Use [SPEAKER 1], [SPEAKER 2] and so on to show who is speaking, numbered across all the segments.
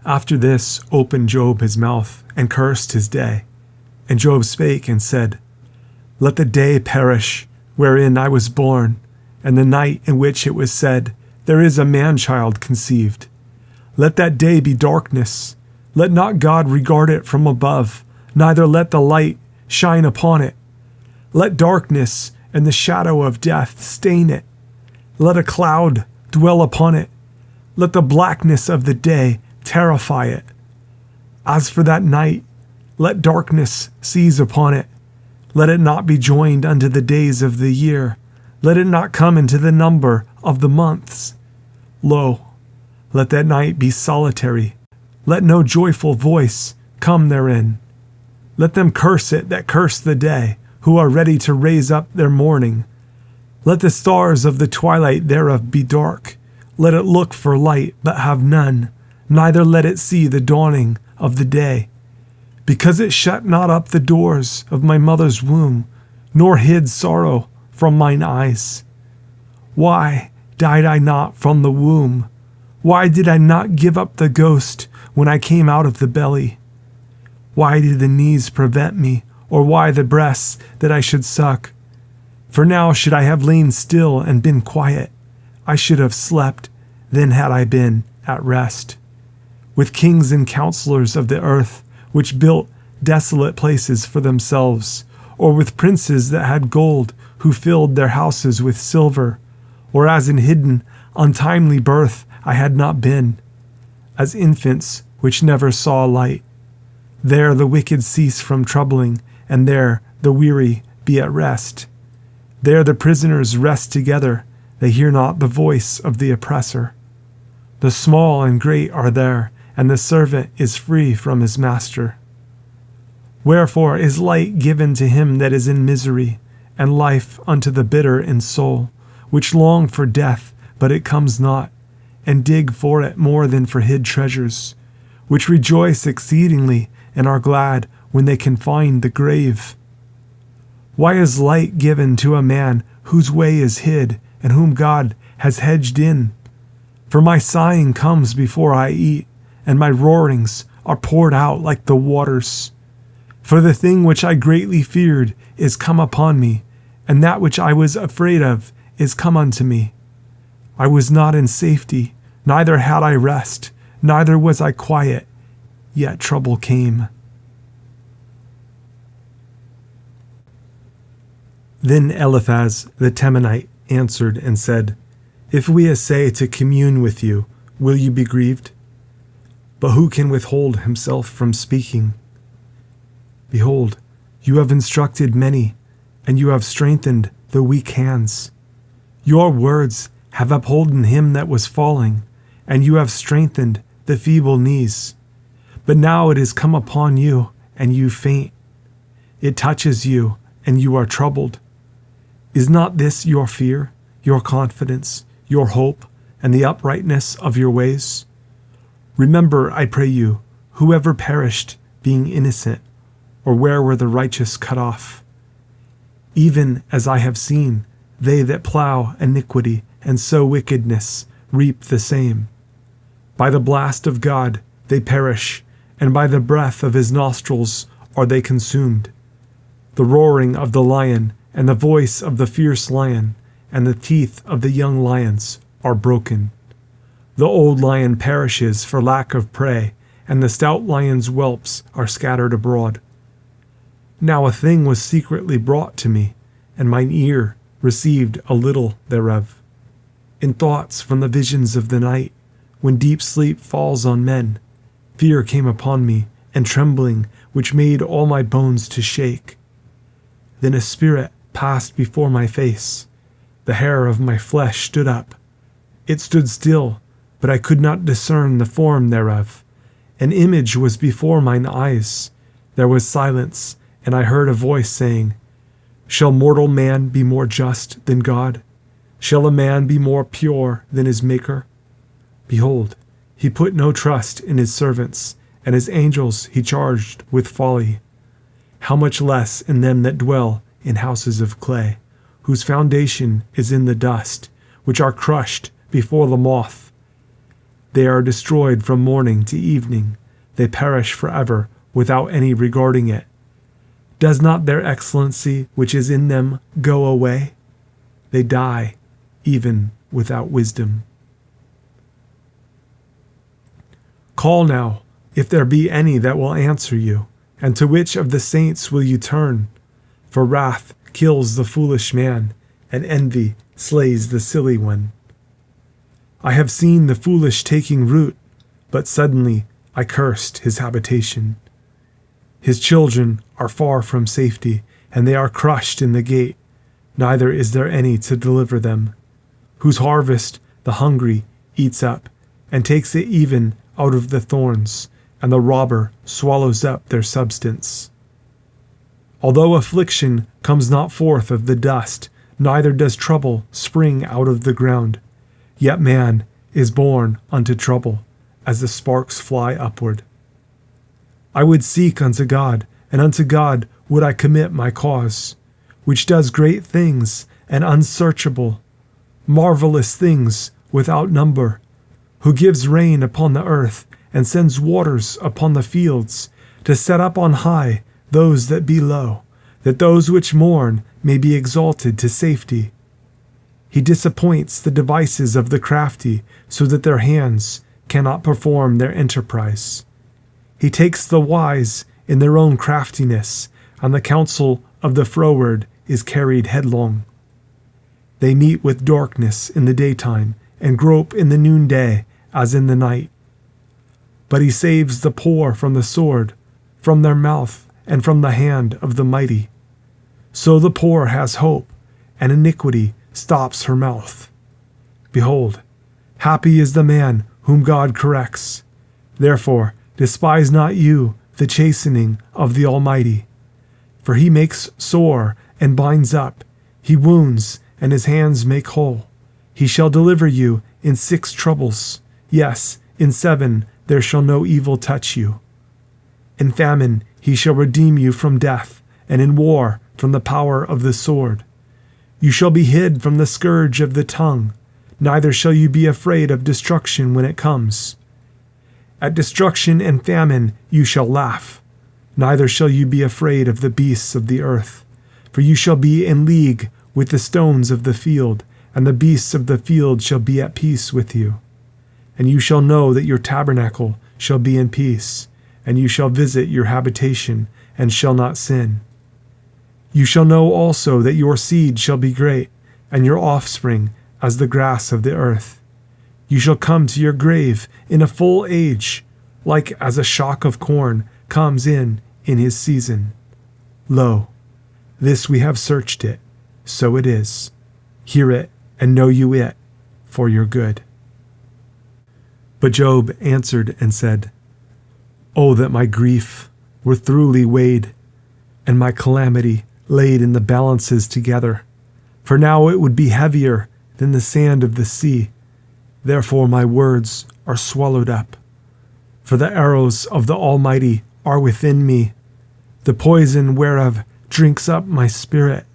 [SPEAKER 1] After this opened Job his mouth, and cursed his day. And Job spake and said, Let the day perish, wherein I was born, and the night in which it was said, There is a man-child conceived. Let that day be darkness. Let not God regard it from above, neither let the light shine upon it. Let darkness and the shadow of death stain it. Let a cloud dwell upon it. Let the blackness of the day terrify it. As for that night, let darkness seize upon it. Let it not be joined unto the days of the year. Let it not come into the number of the months. Lo, let that night be solitary. Let no joyful voice come therein. Let them curse it that curse the day, who are ready to raise up their mourning. Let the stars of the twilight thereof be dark. Let it look for light, but have none, neither let it see the dawning of the day. Because it shut not up the doors of my mother's womb, nor hid sorrow from mine eyes. Why died I not from the womb? Why did I not give up the ghost when I came out of the belly? Why did the knees prevent me, or why the breasts that I should suck? For now should I have lain still and been quiet, I should have slept, then had I been at rest. With kings and counselors of the earth, which built desolate places for themselves, or with princes that had gold, who filled their houses with silver, or as in hidden, untimely birth I had not been, as infants which never saw light. There the wicked cease from troubling, and there the weary be at rest. There the prisoners rest together, they hear not the voice of the oppressor. The small and great are there, and the servant is free from his master. Wherefore is light given to him that is in misery, and life unto the bitter in soul, which long for death, but it comes not, and dig for it more than for hid treasures, which rejoice exceedingly, and are glad when they can find the grave. Why is light given to a man whose way is hid, and whom God has hedged in? For my sighing comes before I eat, and my roarings are poured out like the waters. For the thing which I greatly feared is come upon me, and that which I was afraid of is come unto me. I was not in safety, neither had I rest, neither was I quiet, yet trouble came. Then Eliphaz the Temanite answered and said, If we essay to commune with you, will you be grieved? But who can withhold himself from speaking? Behold, you have instructed many, and you have strengthened the weak hands. Your words have upholden him that was falling, and you have strengthened the feeble knees. But now it is come upon you, and you faint. It touches you, and you are troubled. Is not this your fear, your confidence, your hope, and the uprightness of your ways? Remember, I pray you, whoever perished, being innocent, or where were the righteous cut off? Even as I have seen, they that plow iniquity and sow wickedness reap the same. By the blast of God they perish, and by the breath of his nostrils are they consumed. The roaring of the lion, and the voice of the fierce lion, and the teeth of the young lions are broken. The old lion perishes for lack of prey, and the stout lion's whelps are scattered abroad. Now a thing was secretly brought to me, and mine ear received a little thereof. In thoughts from the visions of the night, when deep sleep falls on men, fear came upon me, and trembling, which made all my bones to shake. Then a spirit passed before my face. The hair of my flesh stood up. It stood still, but I could not discern the form thereof. An image was before mine eyes. There was silence, and I heard a voice saying, Shall mortal man be more just than God? Shall a man be more pure than his Maker? Behold, he put no trust in his servants, and his angels he charged with folly. How much less in them that dwell in houses of clay, whose foundation is in the dust, which are crushed before the moth. They are destroyed from morning to evening. They perish forever without any regarding it. Does not their excellency which is in them go away? They die even without wisdom. Call now, if there be any that will answer you, and to which of the saints will you turn? For wrath kills the foolish man, and envy slays the silly one. I have seen the foolish taking root, but suddenly I cursed his habitation. His children are far from safety, and they are crushed in the gate, neither is there any to deliver them. Whose harvest the hungry eats up, and takes it even out of the thorns, and the robber swallows up their substance. Although affliction comes not forth of the dust, neither does trouble spring out of the ground, yet man is born unto trouble, as the sparks fly upward. I would seek unto God, and unto God would I commit my cause, which does great things and unsearchable, marvelous things without number, who gives rain upon the earth, and sends waters upon the fields, to set up on high those that be low, that those which mourn may be exalted to safety. He disappoints the devices of the crafty, so that their hands cannot perform their enterprise. He takes the wise in their own craftiness, and the counsel of the froward is carried headlong. They meet with darkness in the daytime, and grope in the noonday as in the night. But he saves the poor from the sword, from their mouth, and from the hand of the mighty. So the poor has hope, and iniquity stops her mouth. Behold, happy is the man whom God corrects. Therefore despise not you the chastening of the Almighty. For he makes sore and binds up, he wounds, and his hands make whole. He shall deliver you in 6 troubles. Yes, in 7 there shall no evil touch you. In famine he shall redeem you from death, and in war from the power of the sword. You shall be hid from the scourge of the tongue, neither shall you be afraid of destruction when it comes. At destruction and famine you shall laugh, neither shall you be afraid of the beasts of the earth. For you shall be in league with the stones of the field, and the beasts of the field shall be at peace with you. And you shall know that your tabernacle shall be in peace, and you shall visit your habitation, and shall not sin. You shall know also that your seed shall be great, and your offspring as the grass of the earth. You shall come to your grave in a full age, like as a shock of corn comes in his season. Lo, this we have searched it, so it is. Hear it, and know you it, for your good. But Job answered and said, Oh, that my grief were thoroughly weighed, and my calamity laid in the balances together. For now it would be heavier than the sand of the sea. Therefore my words are swallowed up. For the arrows of the Almighty are within me, the poison whereof drinks up my spirit.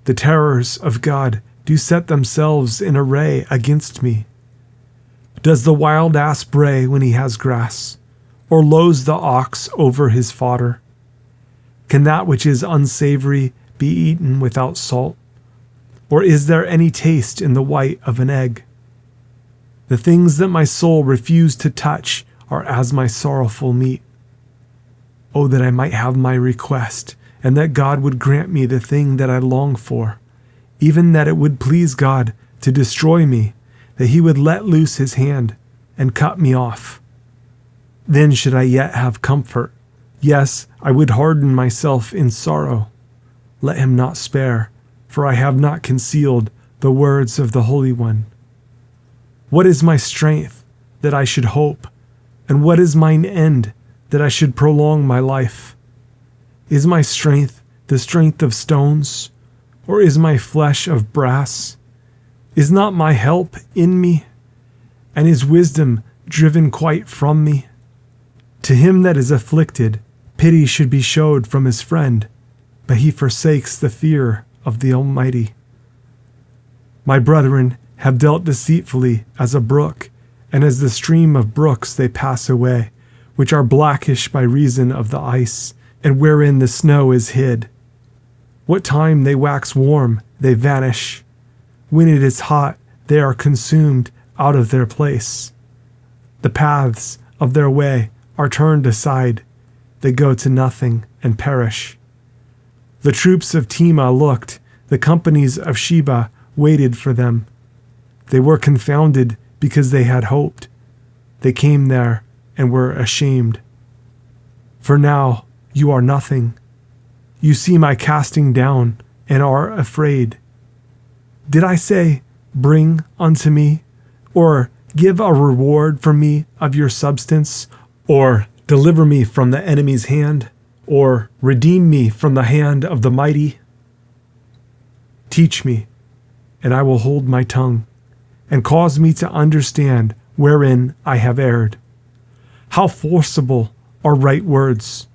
[SPEAKER 1] The terrors of God do set themselves in array against me. Does the wild ass bray when he has grass, or lows the ox over his fodder? Can that which is unsavoury be eaten without salt? Or is there any taste in the white of an egg? The things that my soul refused to touch are as my sorrowful meat. Oh, that I might have my request, and that God would grant me the thing that I long for, even that it would please God to destroy me, that he would let loose his hand and cut me off. Then should I yet have comfort. Yes, I would harden myself in sorrow. Let him not spare, for I have not concealed the words of the Holy One. What is my strength, that I should hope? And what is mine end, that I should prolong my life? Is my strength the strength of stones, or is my flesh of brass? Is not my help in me, and is wisdom driven quite from me? To him that is afflicted, pity should be showed from his friend, but he forsakes the fear of the Almighty. My brethren have dealt deceitfully as a brook, and as the stream of brooks they pass away, which are blackish by reason of the ice, and wherein the snow is hid. What time they wax warm, they vanish. When it is hot, they are consumed out of their place. The paths of their way are turned aside. They go to nothing and perish. The troops of Tema looked, the companies of Sheba waited for them. They were confounded because they had hoped. They came there and were ashamed. For now you are nothing. You see my casting down and are afraid. Did I say, bring unto me, or give a reward for me of your substance, or deliver me from the enemy's hand, or redeem me from the hand of the mighty? Teach me, and I will hold my tongue, and cause me to understand wherein I have erred. How forcible are right words!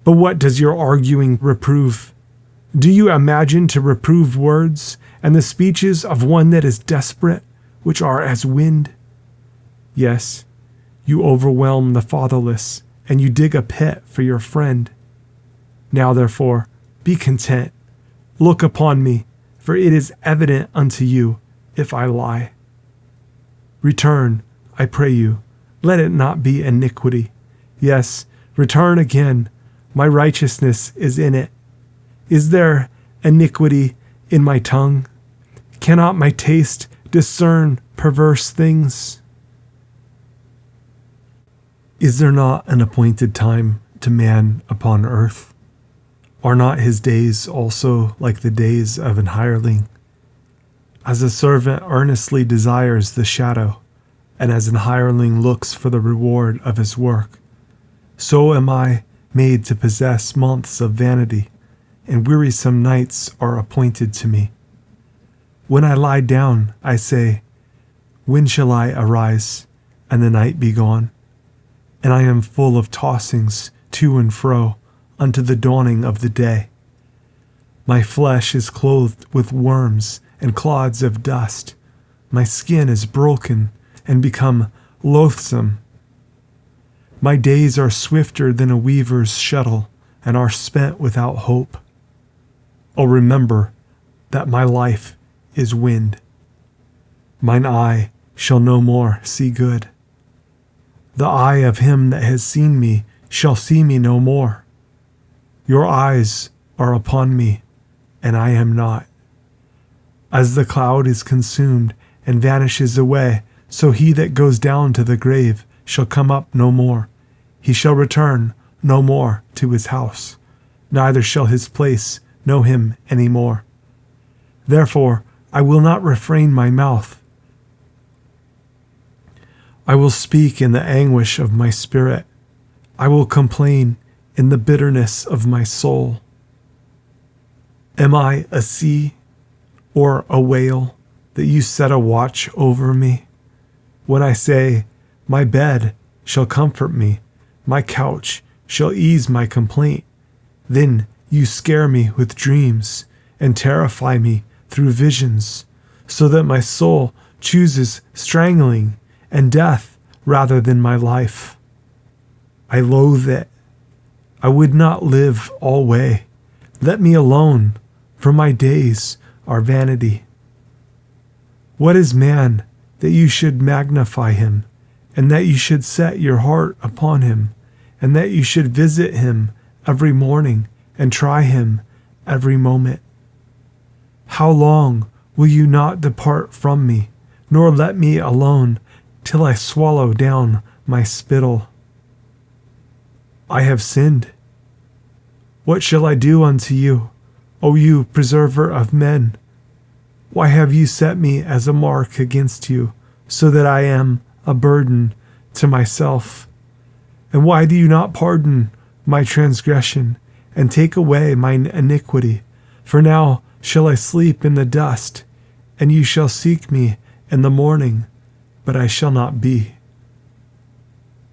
[SPEAKER 1] But what does your arguing reprove? Do you imagine to reprove words, and the speeches of one that is desperate, which are as wind? Yes, you overwhelm the fatherless, and you dig a pit for your friend. Now therefore, be content. Look upon me, for it is evident unto you if I lie. Return, I pray you, let it not be iniquity. Yes, return again, my righteousness is in it. Is there iniquity in my tongue? Cannot my taste discern perverse things? Is there not an appointed time to man upon earth? Are not his days also like the days of an hireling? As a servant earnestly desires the shadow, and as an hireling looks for the reward of his work, so am I made to possess months of vanity, and wearisome nights are appointed to me. When I lie down, I say, when shall I arise, and the night be gone? And I am full of tossings to and fro unto the dawning of the day. My flesh is clothed with worms and clods of dust. My skin is broken and become loathsome. My days are swifter than a weaver's shuttle, and are spent without hope. Oh, remember that my life is wind. Mine eye shall no more see good. The eye of him that has seen me shall see me no more. Your eyes are upon me, and I am not. As the cloud is consumed and vanishes away, so he that goes down to the grave shall come up no more. He shall return no more to his house, neither shall his place know him any more. Therefore I will not refrain my mouth. I will speak in the anguish of my spirit. I will complain in the bitterness of my soul. Am I a sea or a whale that you set a watch over me? When I say, my bed shall comfort me, my couch shall ease my complaint, then you scare me with dreams and terrify me through visions, so that my soul chooses strangling and death rather than my life. I loathe it. I would not live alway. Let me alone, for my days are vanity. What is man that you should magnify him, and that you should set your heart upon him, and that you should visit him every morning and try him every moment? How long will you not depart from me, nor let me alone till I swallow down my spittle? I have sinned. What shall I do unto you, O you preserver of men? Why have you set me as a mark against you, so that I am a burden to myself? And why do you not pardon my transgression, and take away mine iniquity? For now shall I sleep in the dust, and you shall seek me in the morning, but I shall not be.